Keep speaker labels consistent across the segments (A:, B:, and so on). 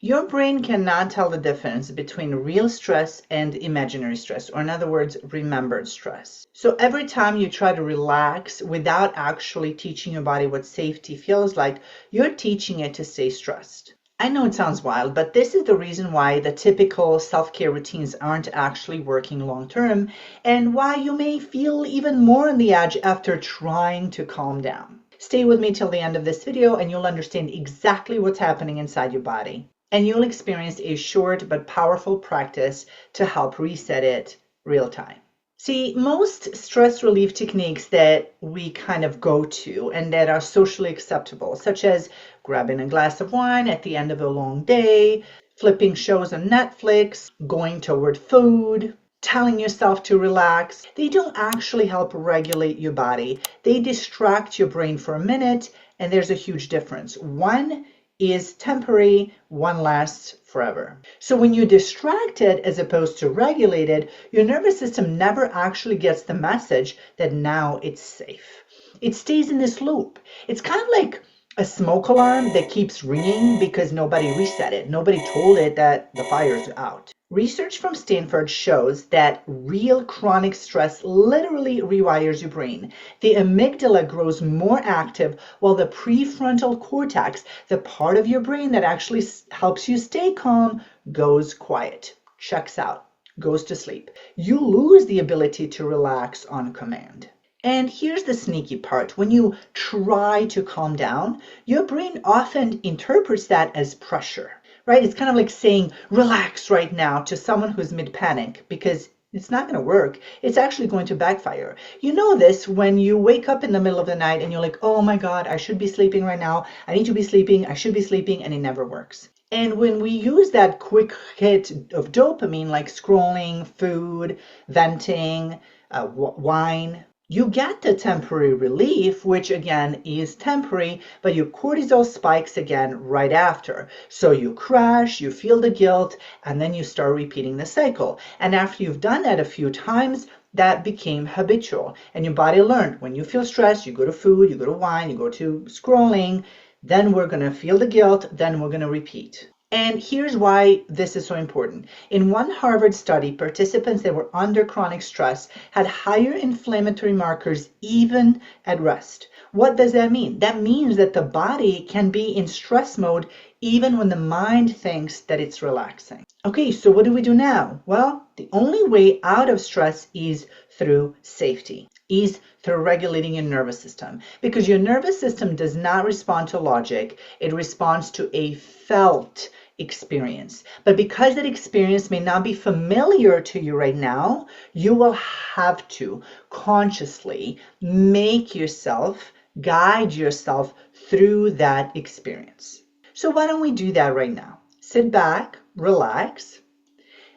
A: Your brain cannot tell the difference between real stress and imaginary stress, or in other words, remembered stress. So every time you try to relax without actually teaching your body what safety feels like, you're teaching it to stay stressed. I know it sounds wild, but this is the reason why the typical self-care routines aren't actually working long term, and why you may feel even more on the edge after trying to calm down. Stay with me till the end of this video and you'll understand exactly what's happening inside your body. And you'll experience a short but powerful practice to help reset it real time. See, most stress relief techniques that we kind of go to and that are socially acceptable, such as grabbing a glass of wine at the end of a long day, flipping shows on Netflix, going toward food, telling yourself to relax, they don't actually help regulate your body. They distract your brain for a minute, and there's a huge difference. One is temporary, one lasts forever. So when you're distracted as opposed to regulated, your nervous system never actually gets the message that now it's safe. It stays in this loop. It's kind of like a smoke alarm that keeps ringing because nobody reset it. Nobody told it that the fire's out. Research from Stanford shows that real chronic stress literally rewires your brain. The amygdala grows more active while the prefrontal cortex, the part of your brain that actually helps you stay calm, goes quiet, checks out, goes to sleep. You lose the ability to relax on command. And here's the sneaky part. When you try to calm down, your brain often interprets that as pressure, right? It's kind of like saying, relax right now to someone who's mid-panic, because it's not going to work. It's actually going to backfire. You know this when you wake up in the middle of the night and you're like, oh my God, I should be sleeping right now. I need to be sleeping. I should be sleeping. And it never works. And when we use that quick hit of dopamine, like scrolling, food, venting, wine, you get the temporary relief, which again is temporary, but your cortisol spikes again right after. So you crash, you feel the guilt, and then you start repeating the cycle. And after you've done that a few times, that became habitual. And your body learned when you feel stressed, you go to food, you go to wine, you go to scrolling, then we're going to feel the guilt, then we're going to repeat. And here's why this is so important. In one Harvard study, participants that were under chronic stress had higher inflammatory markers even at rest. What does that mean? That means that the body can be in stress mode even when the mind thinks that it's relaxing. Okay, so what do we do now? Well, the only way out of stress is through safety, is through regulating your nervous system. Because your nervous system does not respond to logic, it responds to a felt experience. But because that experience may not be familiar to you right now, you will have to consciously make yourself, guide yourself through that experience. So why don't we do that right now? Sit back, relax,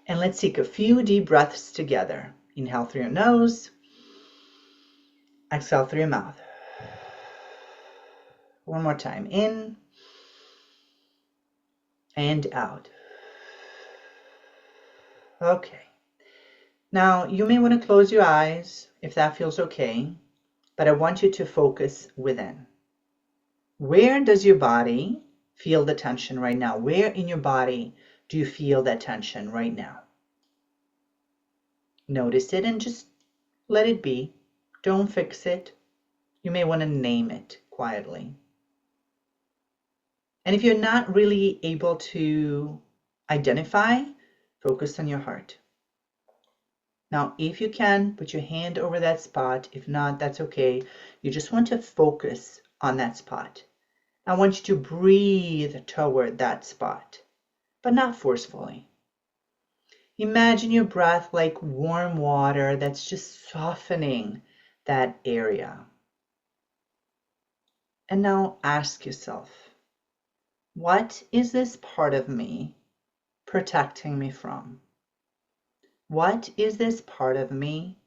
A: and let's take a few deep breaths together. Inhale through your nose, exhale through your mouth. One more time, in and out. Okay. Now, you may want to close your eyes if that feels okay, but I want you to focus within. Where does your body feel the tension right now? Where in your body do you feel that tension right now? Notice it and just let it be. Don't fix it. You may want to name it quietly. And if you're not really able to identify, focus on your heart. Now, if you can, put your hand over that spot. If not, that's okay. You just want to focus on that spot. I want you to breathe toward that spot, but not forcefully. Imagine your breath like warm water that's just softening that area. And now ask yourself, what is this part of me protecting me from? What is this part of me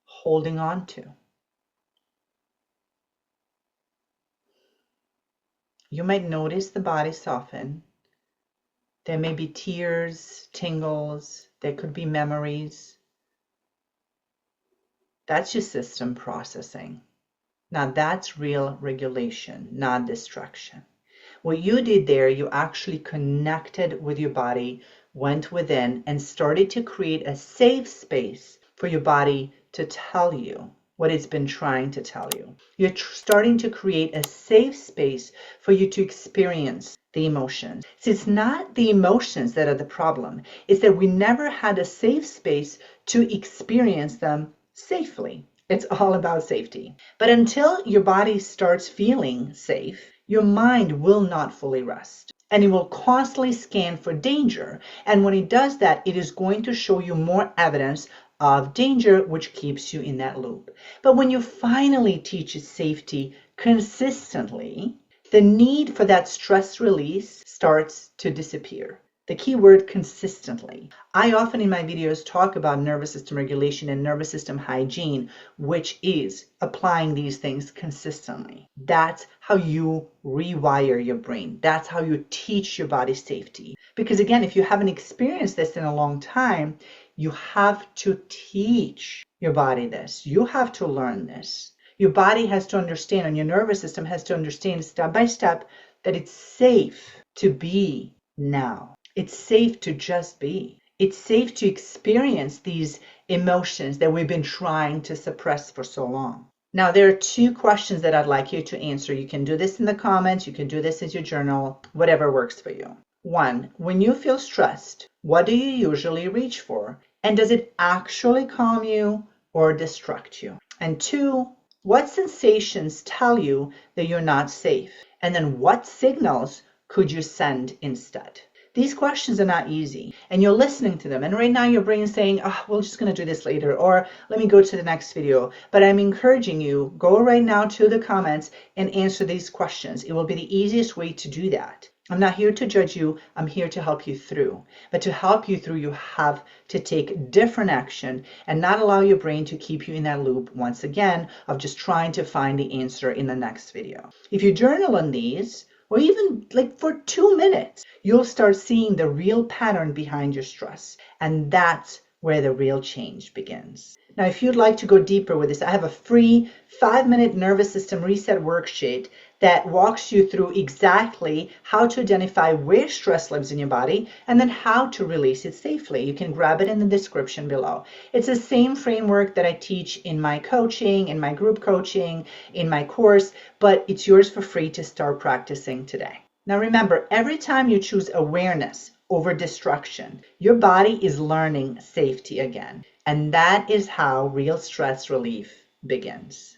A: holding on to? You might notice the body soften. There may be tears, tingles, there could be memories. That's your system processing. Now that's real regulation, not distraction. What you did there, you actually connected with your body, went within, and started to create a safe space for your body to tell you what it's been trying to tell you. You're starting to create a safe space for you to experience the emotions. See, it's not the emotions that are the problem. It's that we never had a safe space to experience them safely. It's all about safety. But until your body starts feeling safe, your mind will not fully rest. And it will constantly scan for danger. And when it does that, it is going to show you more evidence of danger, which keeps you in that loop. But when you finally teach safety consistently, the need for that stress release starts to disappear. The key word, consistently. I often in my videos talk about nervous system regulation and nervous system hygiene, which is applying these things consistently. That's how you rewire your brain. That's how you teach your body safety. Because again, if you haven't experienced this in a long time, you have to teach your body this. You have to learn this. Your body has to understand, and your nervous system has to understand step by step that it's safe to be now. It's safe to just be. It's safe to experience these emotions that we've been trying to suppress for so long. Now, there are 2 questions that I'd like you to answer. You can do this in the comments. You can do this in your journal, whatever works for you. 1, when you feel stressed, what do you usually reach for? And does it actually calm you or distract you? And 2, what sensations tell you that you're not safe? And then what signals could you send instead? These questions are not easy, and you're listening to them, and right now your brain is saying, oh, we're just going to do this later, or let me go to the next video. But I'm encouraging you, go right now to the comments and answer these questions. It will be the easiest way to do that. I'm not here to judge you. I'm here to help you through. But to help you through, you have to take different action and not allow your brain to keep you in that loop once again of just trying to find the answer in the next video. If you journal on these, or even like for 2 minutes, you'll start seeing the real pattern behind your stress. And that's where the real change begins. Now, if you'd like to go deeper with this, I have a free 5-minute nervous system reset worksheet that walks you through exactly how to identify where stress lives in your body and then how to release it safely. You can grab it in the description below. It's the same framework that I teach in my coaching, in my group coaching, in my course, but it's yours for free to start practicing today. Now remember, every time you choose awareness over destruction, your body is learning safety again. And that is how real stress relief begins.